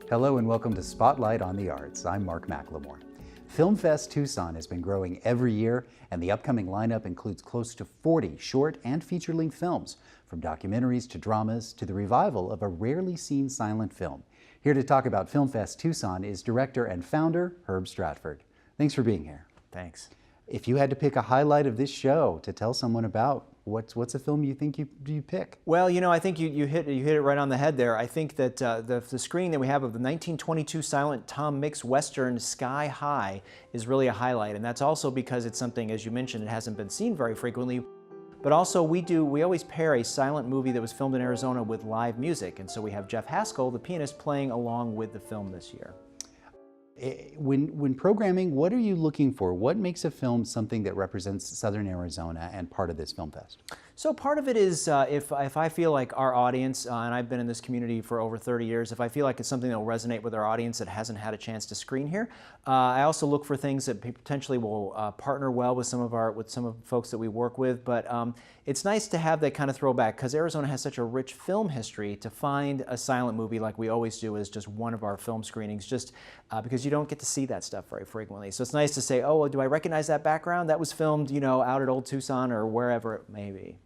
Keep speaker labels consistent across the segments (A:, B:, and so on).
A: Hello and welcome to Spotlight on the Arts. I'm Mark McLermore. Film Fest Tucson has been growing every year, and the upcoming lineup includes close to 40 short and feature-length films, from documentaries to dramas to the revival of a rarely seen silent film. Here to talk about Film Fest Tucson is director and founder Herb Stratford. Thanks for being here.
B: Thanks.
A: If you had to pick a highlight of this show to tell someone about, what's a film you think you pick?
B: Well, you know, I think you hit it right on the head there. I think that the screening that we have of the 1922 silent Tom Mix Western Sky High is really a highlight, and that's also because it's something, as you mentioned, it hasn't been seen very frequently. But also we always pair a silent movie that was filmed in Arizona with live music, and so we have Jeff Haskell, the pianist, playing along with the film this year.
A: When programming, what are you looking for? What makes a film something that represents Southern Arizona and part of this Film Fest?
B: So part of it is if I feel like our audience, and I've been in this community for over 30 years, if I feel like it's something that will resonate with our audience that hasn't had a chance to screen here, I also look for things that potentially will partner well with some of the folks that we work with. But it's nice to have that kind of throwback because Arizona has such a rich film history. To find a silent movie like we always do as just one of our film screenings, just because you don't get to see that stuff very frequently. So it's nice to say, oh, do I recognize that background? That was filmed, you know, out at Old Tucson or wherever it may be.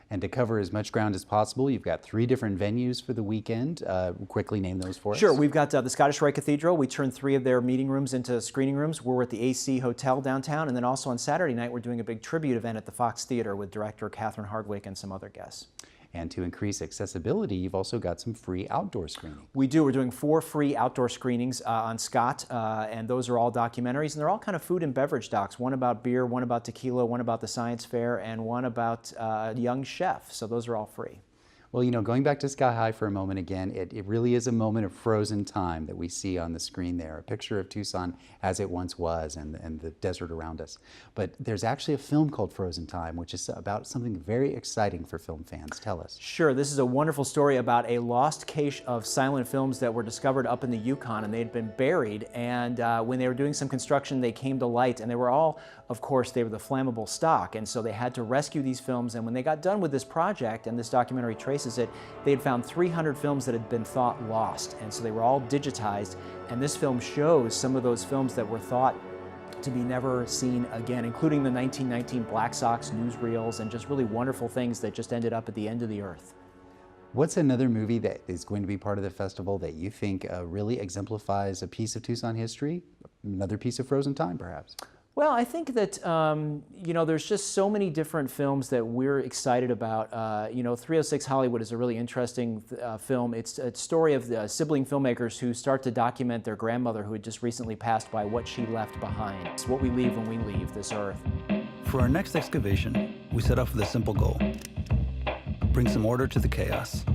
A: And to cover as much ground as possible, you've got 3 different venues for the weekend. Quickly name those for us.
B: Sure. We've got the Scottish Rite Cathedral. We turned 3 of their meeting rooms into screening rooms. We're at the AC Hotel downtown. And then also on Saturday night, we're doing a big tribute event at the Fox Theater with director Catherine Hardwicke and some other guests.
A: And to increase accessibility, you've also got some free outdoor screenings.
B: We do. We're doing 4 free outdoor screenings on Scott, and those are all documentaries, and they're all kind of food and beverage docs. One about beer, one about tequila, one about the science fair, and one about a young chef. So those are all free.
A: Well, you know, going back to Sky High for a moment again, it really is a moment of frozen time that we see on the screen there, a picture of Tucson as it once was and the desert around us. But there's actually a film called Frozen Time, which is about something very exciting for film fans. Tell us.
B: Sure. This is a wonderful story about a lost cache of silent films that were discovered up in the Yukon, and they had been buried, and when they were doing some construction, they came to light, and they were all, of course, they were the flammable stock, and so they had to rescue these films, and when they got done with this project, and this documentary traces it, they had found 300 films that had been thought lost, and so they were all digitized, and this film shows some of those films that were thought to be never seen again, including the 1919 Black Sox newsreels and just really wonderful things that just ended up at the end of the earth.
A: What's another movie that is going to be part of the festival that you think really exemplifies a piece of Tucson history? Another piece of Frozen Time, perhaps?
B: Well, I think that, you know, there's just so many different films that we're excited about. You know, 306 Hollywood is a really interesting film. It's a story of the sibling filmmakers who start to document their grandmother who had just recently passed by, what she left behind. It's what we leave when we leave this earth.
C: For our next excavation, we set off with a simple goal: bring some order to the chaos.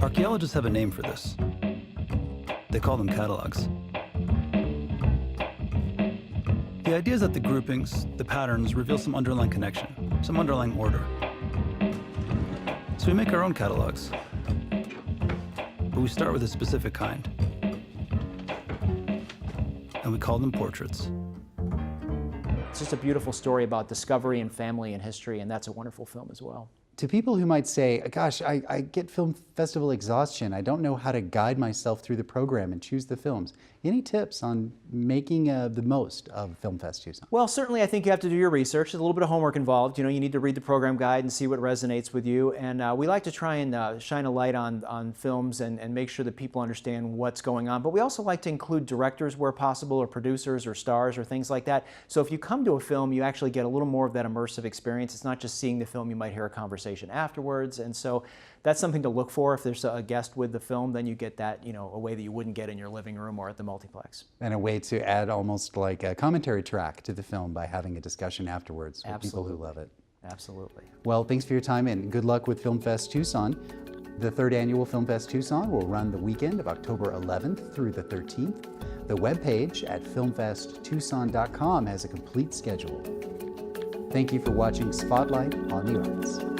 C: Archaeologists have a name for this. They call them catalogs. The idea is that the groupings, the patterns, reveal some underlying connection, some underlying order. So we make our own catalogs, but we start with a specific kind, and we call them portraits.
B: It's just a beautiful story about discovery and family and history, and that's a wonderful film as well.
A: To people who might say, gosh, I get film festival exhaustion, I don't know how to guide myself through the program and choose the films, any tips on making the most of Film Fest Tucson?
B: Well, certainly I think you have to do your research. There's a little bit of homework involved. You know, you need to read the program guide and see what resonates with you. And we like to try and shine a light on films and make sure that people understand what's going on. But we also like to include directors where possible, or producers or stars or things like that. So if you come to a film, you actually get a little more of that immersive experience. It's not just seeing the film, you might hear a conversation afterwards, and so that's something to look for. If there's a guest with the film, then you get that, you know, a way that you wouldn't get in your living room or at the multiplex.
A: And a way to add almost like a commentary track to the film by having a discussion afterwards with
B: Absolutely.
A: people who love it.
B: Absolutely.
A: Well, thanks for your time and good luck with Film Fest Tucson. The 3rd annual Film Fest Tucson will run the weekend of October 11th through the 13th. The webpage at filmfesttucson.com has a complete schedule. Thank you for watching Spotlight on the Arts.